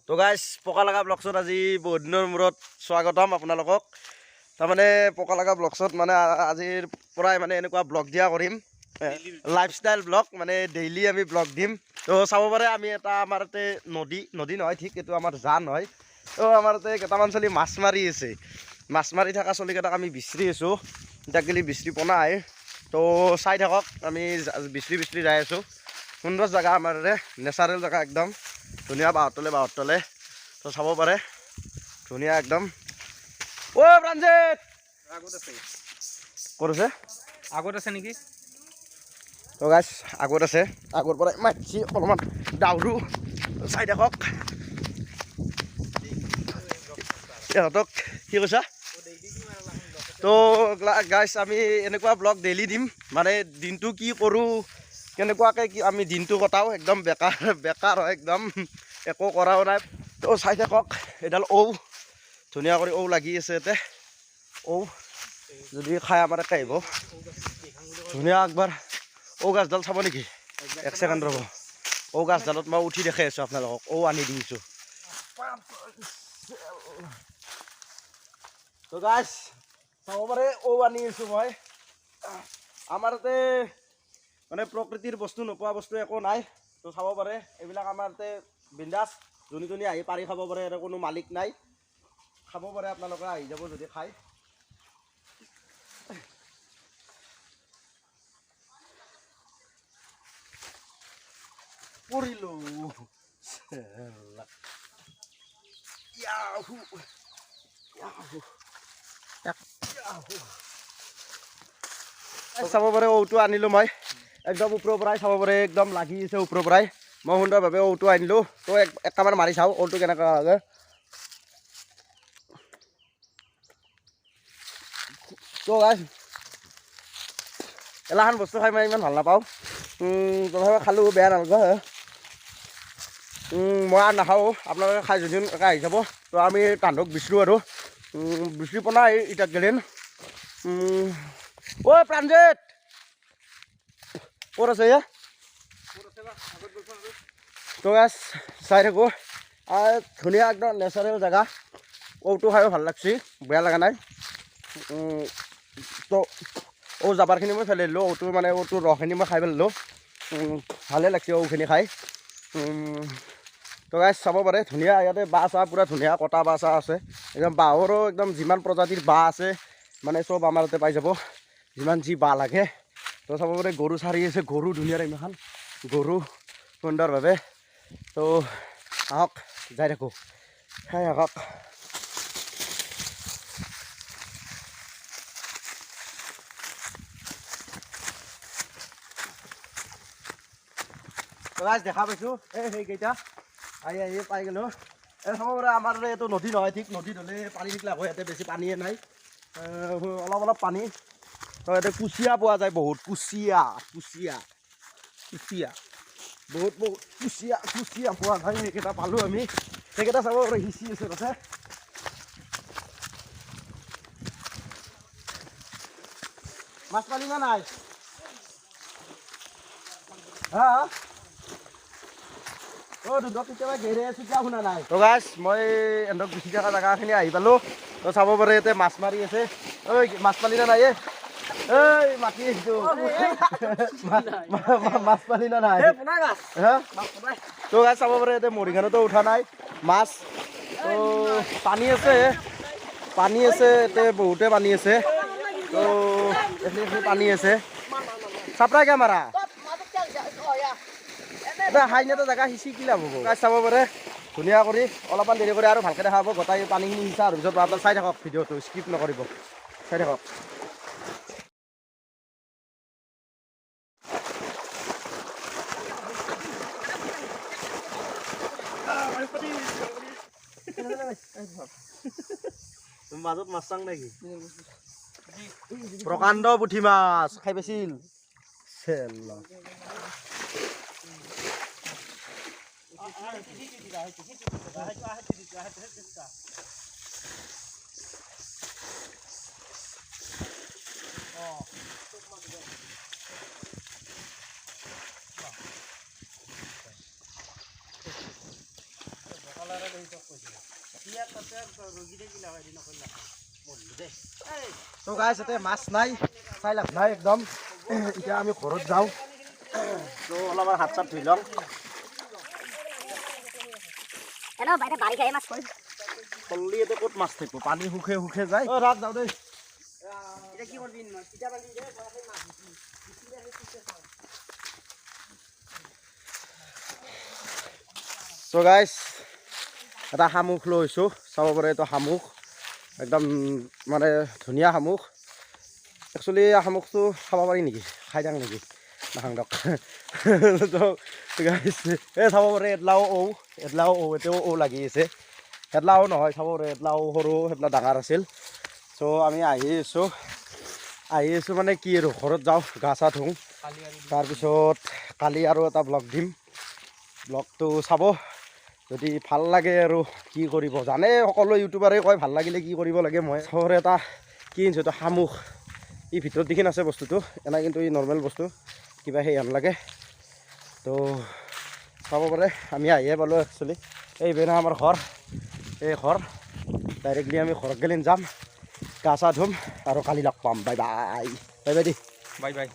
তো গাইজ পকা লগা ব্লগছত আজি বহুত দিনৰ মূৰত স্বাগতম আপোনালোকক। তাৰমানে পকা লগা ব্লগছত মানে আজিৰ পৰাই মানে এনেকুৱা ব্লগ দিয়া কৰিম, লাইফষ্টাইল ব্লগ, মানে ডেইলি আমি ব্লগ দিম। তো চাব পাৰে আমি এটা আমাৰ ইয়াতে নদী নহয়, ঠিক এইটো আমাৰ জান হয়। তো আমাৰ ইয়াতে কেইটামান চলি মাছ মাৰি আছে, মাছ মাৰি থকা চলিকেইটাক আমি বিচাৰি আছোঁ। এতিয়া গেলি বিচাৰি পোৱা নাই, তো চাই থাকক। আমি বিচাৰি যাই আছোঁ। সুন্দৰ জেগা আমাৰ নেচাৰেল জেগা, একদম ধুনীয়া। বাহঁত তলে তো চাব পাৰে, ধুনীয়া একদম। অ প্ৰাঞ্জিত আগত আছে, ক'ত আছে? আগত আছে নেকি? তো গাইছ আগত আছে, আগৰ পৰা মাতছি অলপমান ডাউৰু। চাই থাকক ইহঁতক। কি কৈছা? তো গাইছ আমি এনেকুৱা ব্লগ ডেইলি দিম, মানে দিনটো কি কৰোঁ, কেনেকুৱাকৈ কি আমি দিনটো কটাও, একদম বেকাৰ হয়, একদম একো কৰাও নাই। তো চাই থাকক। এডাল ধুনীয়া কৰি লাগি আছে ইয়াতে। যদি খাই আমাৰ একে আহিব ধুনীয়া। একবাৰ গাছডাল চাব নেকি? এক ছেকেণ্ড ৰ'ব। গাছডালত মই উঠি দেখাই আছোঁ আপোনালোকক। আনি দিছোঁ। তো গাছ চাব পাৰে, আনি আছোঁ মই। আমাৰ ইয়াতে মানে প্ৰকৃতিৰ বস্তু নোপোৱা বস্তু একো নাই। তো চাব পাৰে, এইবিলাক আমাৰ ইয়াতে বিন্দাছ যোনী আহি পাৰি খাব পাৰে, আৰু কোনো মালিক নাই। খাব পাৰে আপোনালোকে, আহি যাব যদি খায়। পৰিলোঁ চাব পাৰে। আনিলোঁ মই একদম ওপৰৰ পৰাই। চাব পাৰে একদম লাগি আছে ওপৰৰ পৰাই। মই সুন্দৰভাৱে আনিলোঁ। তো একটামান মাৰি চাওঁ কেনেকুৱা লাগে। তো গাইছ এলাখান বস্তু খাই মই ইমান ভাল নাপাওঁ, তথাপি খালোঁ, বেয়া নালাগে। মই আৰু নাখাওঁ, আপোনালোকে খাই যদি আহি যাব। তো আমি তাহাঁতক বিচাৰোঁ আৰু বিচাৰি পোৱা নাই ইটাক গেলেন। প্ৰাঞ্জিত ক'ত আছে? তো গাছ চাই থাকোঁ। ধুনীয়া একদম নেচাৰেল জেগা। খাইও ভাল লাগছি, বেয়া লগা নাই। তো জাবাৰখিনি মই ফেলাই দিলোঁ। মানে ৰসখিনি মই খাই পেলালোঁ। ভালেই লাগছে খিনি খাই। তো গাছ চাব পাৰে, ধুনীয়া। ইয়াতে বাঁহ চাহ পূৰা ধুনীয়া কটা বাঁহ চাহ আছে। একদম বাঁহৰো একদম যিমান প্ৰজাতিৰ বাঁহ আছে, মানে চব আমাৰ ইয়াতে পাই যাব, যিমান যি বাঁহ লাগে। তো চাব পাৰে গৰু চাৰি আছে, গৰু ধুনীয়া ইমান গৰু সুন্দৰভাৱে। তো আহক যাই থাকোঁ, খাই আহক। দেখা পাইছোঁ সেইকেইটা আহি পাই গ'লোঁ। চাব পাৰে আমাৰ এইটো নদী নহয়, ঠিক নদীত হ'লে পানী নিকলা হয়। ইয়াতে বেছি পানীয়ে নাই, অলপ পানী। তো ইয়াতে কুচিয়া পোৱা যায় বহুত। কুচিয়া বহুত কুচিয়া পোৱা যায়। সেইকেইটা পালোঁ আমি। সেইকেইটা চাব পাৰে, সিঁচি আছে তাতে। মাছ পালি না নাই? হা তো গাইছ মই এহঁতক গুচি থকা জেগাখিনি আহি পালোঁ। তো চাব পাৰে ইয়াতে মাছ মাৰি আছে। মাছ পালি না নাই? মাতি আহিছোঁ। মাছ পালি না নাই? তো গাইছ চাব পাৰে ইয়াতে মৰিখানতো উঠা নাই মাছ। তো পানী আছে ইয়াতে, বহুতে পানী আছে। তো এইখিনি পানী আছে। চাপৰা কে মাৰা হাইনেতো জেগা সিঁচি কি লাভ হ'ব? গাছ চাব পাৰে ধুনীয়া কৰি। অলপমান দেৰি কৰি আৰু ভালকৈ দেখা পাব। গোটাই পানীখিনি সিঁচা হোৱাৰ পিছত আপোনালোকে চাই থাকক, ভিডিঅ'টো স্কিপ নকৰিব, চাই থাকক। মাজত মাছ চাং নেকি? প্ৰকাণ্ড পুঠি মাছ খাই পাইছিল? তো গাইছ ইয়াতে মাছ নাই চাই লাভ নাই একদম এতিয়া আমি ঘৰত যাওঁ তো অলপমান হাত চাত ধুই লওঁ পল্লি ইয়াতে ক'ত মাছ থাকিব পানী সুখে সুখে যায় ৰাত যাওঁ দেই So guys, এটা শামুক লৈছোঁ চাব পাৰে এইটো শামুক একদম মানে ধুনীয়া শামুক একচুৱেলি শামুকটো খাব পাৰি নেকি খাই যাওঁ নেকি নাখাং দক গাইছ এই চাব পাৰে এডলাও এতিয়াও লাগি আছে এডলাও নহয় চাব পাৰে এডলাও সৰু সেইবিলাক ডাঙৰ আছিল চ' আমি আহি আছোঁ মানে কি আৰু ঘৰত যাওঁ গা চা ধুওঁ তাৰপিছত কালি আৰু এটা ব্লগ দিম ব্লগটো চাব যদি ভাল লাগে আৰু কি কৰিব জানে সকলো ইউটিউবাৰে কয় ভাল লাগিলে কি কৰিব লাগে মই চবৰে এটা কি আনিছোঁ এইটো শামুক ই ভিতৰত দেখি আছে বস্তুটো এনে কিন্তু ই নৰ্মেল বস্তু কিবা সেই হেন লাগে তো চাব পাৰে আমি আহিয়ে পালোঁ একচুৱেলি এই বেনা আমাৰ ঘৰ এই ঘৰ ডাইৰেক্টলি আমি ঘৰত গেলি যাম গা চা ধুম আৰু কালি লগ পাম bye bye bye by the bye bye